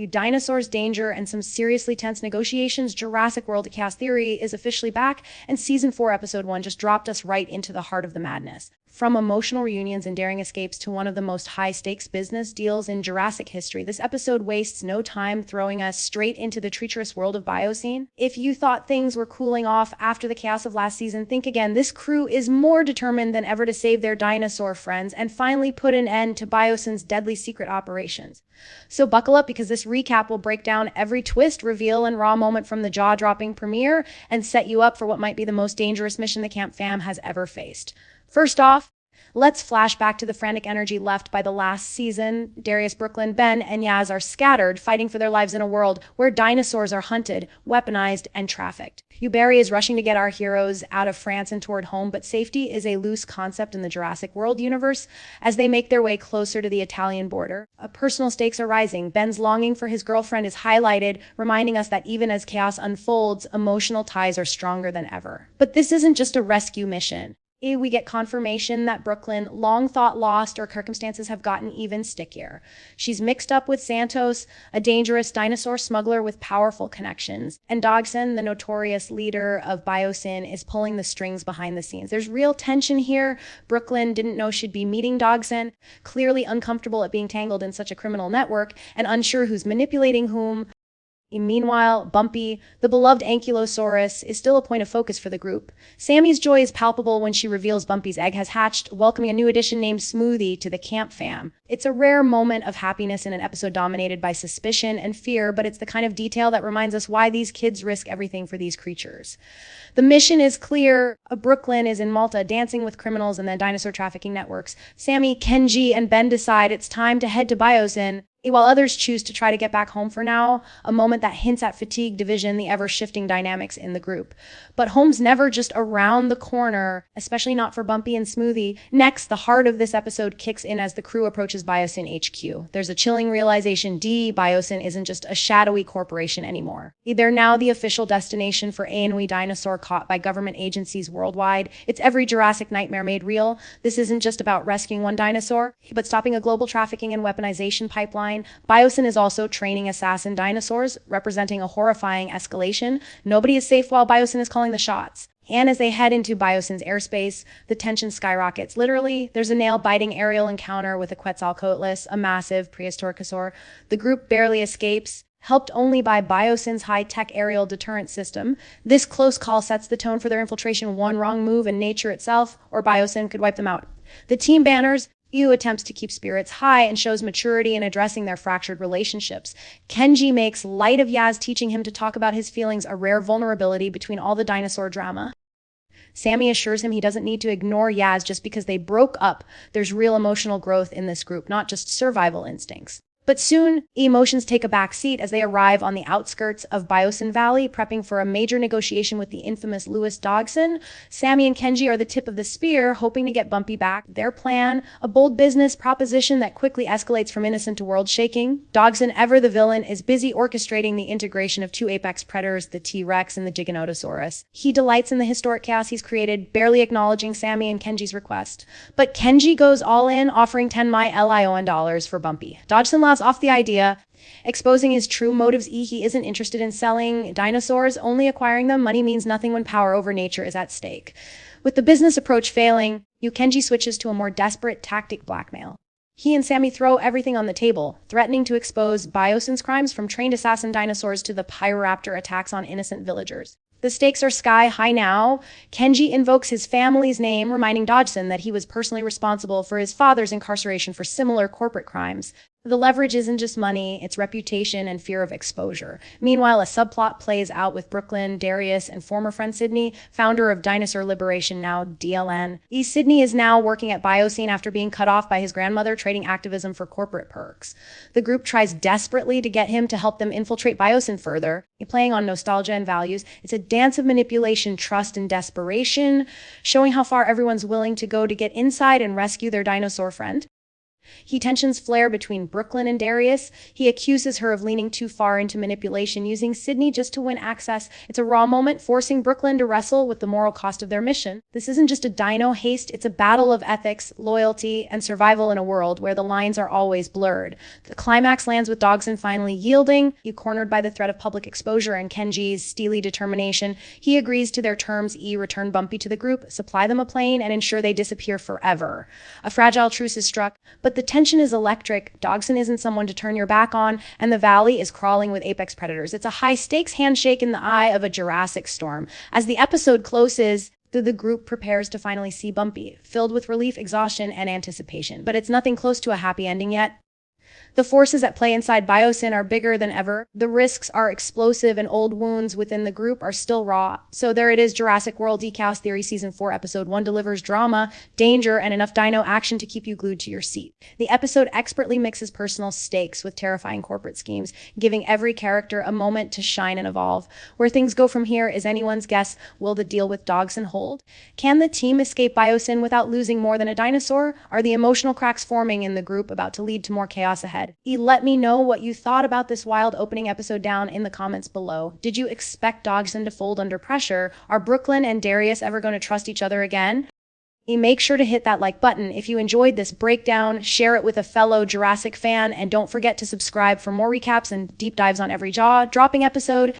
Dinosaurs, danger, and some seriously tense negotiations. Jurassic World: A Chaos Theory is officially back, and Season 4, Episode 1 just dropped us right into the heart of the madness. From emotional reunions and daring escapes to one of the most high-stakes business deals in Jurassic history, this episode wastes no time throwing us straight into the treacherous world of Bioseen. If you thought things were cooling off after the chaos of last season, think again. This crew is more determined than ever to save their dinosaur friends and finally put an end to Bioseen's deadly secret operations. So buckle up, because this recap will break down every twist, reveal, and raw moment from the jaw-dropping premiere and set you up for what might be the most dangerous mission the Camp Fam has ever faced. First off, let's flash back to the frantic energy left by the last season. Darius, Brooklyn, Ben, and Yaz are scattered, fighting for their lives in a world where dinosaurs are hunted, weaponized, and trafficked. Barry is rushing to get our heroes out of France and toward home, but safety is a loose concept in the Jurassic World universe as they make their way closer to the Italian border. Personal stakes are rising. Ben's longing for his girlfriend is highlighted, reminding us that even as chaos unfolds, emotional ties are stronger than ever. But this isn't just a rescue mission. We get confirmation that Brooklyn, long thought lost, or circumstances have gotten even stickier. She's mixed up with Santos, a dangerous dinosaur smuggler with powerful connections. And Dodgson, the notorious leader of Biosyn, is pulling the strings behind the scenes. There's real tension here. Brooklyn didn't know she'd be meeting Dodgson, clearly uncomfortable at being tangled in such a criminal network and unsure who's manipulating whom. Meanwhile, Bumpy, the beloved Ankylosaurus, is still a point of focus for the group. Sammy's joy is palpable when she reveals Bumpy's egg has hatched, welcoming a new addition named Smoothie to the Camp Fam. It's a rare moment of happiness in an episode dominated by suspicion and fear, but it's the kind of detail that reminds us why these kids risk everything for these creatures. The mission is clear. Brooklyn is in Malta dancing with criminals and the dinosaur trafficking networks. Sammy, Kenji, and Ben decide it's time to head to Biosyn, while others choose to try to get back home for now, a moment that hints at fatigue, division, the ever-shifting dynamics in the group. But home's never just around the corner, especially not for Bumpy and Smoothie. Next, the heart of this episode kicks in as the crew approaches Biosyn HQ. There's a chilling realization: Biosyn isn't just a shadowy corporation anymore. They're now the official destination for A&W dinosaur caught by government agencies worldwide. It's every Jurassic nightmare made real. This isn't just about rescuing one dinosaur, but stopping a global trafficking and weaponization pipeline. Biosyn is also training assassin dinosaurs, representing a horrifying escalation. Nobody is safe while Biosyn is calling the shots. And as they head into Biosyn's airspace, the tension skyrockets. Literally, there's a nail-biting aerial encounter with a Quetzalcoatlus, a massive prehistoricosaur. The group barely escapes, helped only by Biosyn's high-tech aerial deterrent system. This close call sets the tone for their infiltration. One wrong move and nature itself, or Biosyn, could wipe them out. The team banners attempts to keep spirits high and shows maturity in addressing their fractured relationships. Kenji makes light of Yaz teaching him to talk about his feelings, a rare vulnerability between all the dinosaur drama. Sammy assures him he doesn't need to ignore Yaz just because they broke up. There's real emotional growth in this group, not just survival instincts. But soon, emotions take a back seat as they arrive on the outskirts of Biosyn Valley, prepping for a major negotiation with the infamous Louis Dodgson. Sammy and Kenji are the tip of the spear, hoping to get Bumpy back. Their plan, a bold business proposition that quickly escalates from innocent to world-shaking. Dodgson, ever the villain, is busy orchestrating the integration of two apex predators, the T-Rex and the Giganotosaurus. He delights in the historic chaos he's created, barely acknowledging Sammy and Kenji's request. But Kenji goes all in, offering 10 million dollars for Bumpy. Dodgson laughs off the idea, exposing his true motives. He isn't interested in selling dinosaurs, only acquiring them. Money means nothing when power over nature is at stake. With the business approach failing, Kenji switches to a more desperate tactic: blackmail. He and Sammy throw everything on the table, threatening to expose Biosyn's crimes, from trained assassin dinosaurs to the Pyroraptor attacks on innocent villagers. The stakes are sky high now. Kenji invokes his family's name, reminding Dodgson that he was personally responsible for his father's incarceration for similar corporate crimes. The leverage isn't just money, it's reputation and fear of exposure. Meanwhile, a subplot plays out with Brooklyn, Darius, and former friend Sydney, founder of Dinosaur Liberation, now DLN. Sydney is now working at Biosyn after being cut off by his grandmother, trading activism for corporate perks. The group tries desperately to get him to help them infiltrate Biosyn further, playing on nostalgia and values. It's a dance of manipulation, trust, and desperation, showing how far everyone's willing to go to get inside and rescue their dinosaur friend. Tensions flare between Brooklyn and Darius. He accuses her of leaning too far into manipulation, using Sydney just to win access. It's a raw moment, forcing Brooklyn to wrestle with the moral cost of their mission. This isn't just a dino haste, it's a battle of ethics, loyalty, and survival in a world where the lines are always blurred. The climax lands with Dodgson finally yielding. Cornered by the threat of public exposure and Kenji's steely determination, he agrees to their terms: return Bumpy to the group, supply them a plane, and ensure they disappear forever. A fragile truce is struck, but the tension is electric. Dodgson isn't someone to turn your back on, and the valley is crawling with apex predators. It's a high-stakes handshake in the eye of a Jurassic storm. As the episode closes, the group prepares to finally see Bumpy, filled with relief, exhaustion, and anticipation. But it's nothing close to a happy ending yet. The forces at play inside Biosyn are bigger than ever. The risks are explosive, and old wounds within the group are still raw. So there it is, Jurassic World Dechaos Theory Season 4, Episode 1 delivers drama, danger, and enough dino action to keep you glued to your seat. The episode expertly mixes personal stakes with terrifying corporate schemes, giving every character a moment to shine and evolve. Where things go from here is anyone's guess. Will the deal with Dodgson hold? Can the team escape Biosyn without losing more than a dinosaur? Are the emotional cracks forming in the group about to lead to more chaos ahead? Let me know what you thought about this wild opening episode down in the comments below. Did you expect Dodgson to fold under pressure? Are Brooklyn and Darius ever going to trust each other again? Make sure to hit that like button if you enjoyed this breakdown, share it with a fellow Jurassic fan, and don't forget to subscribe for more recaps and deep dives on every jaw-dropping episode.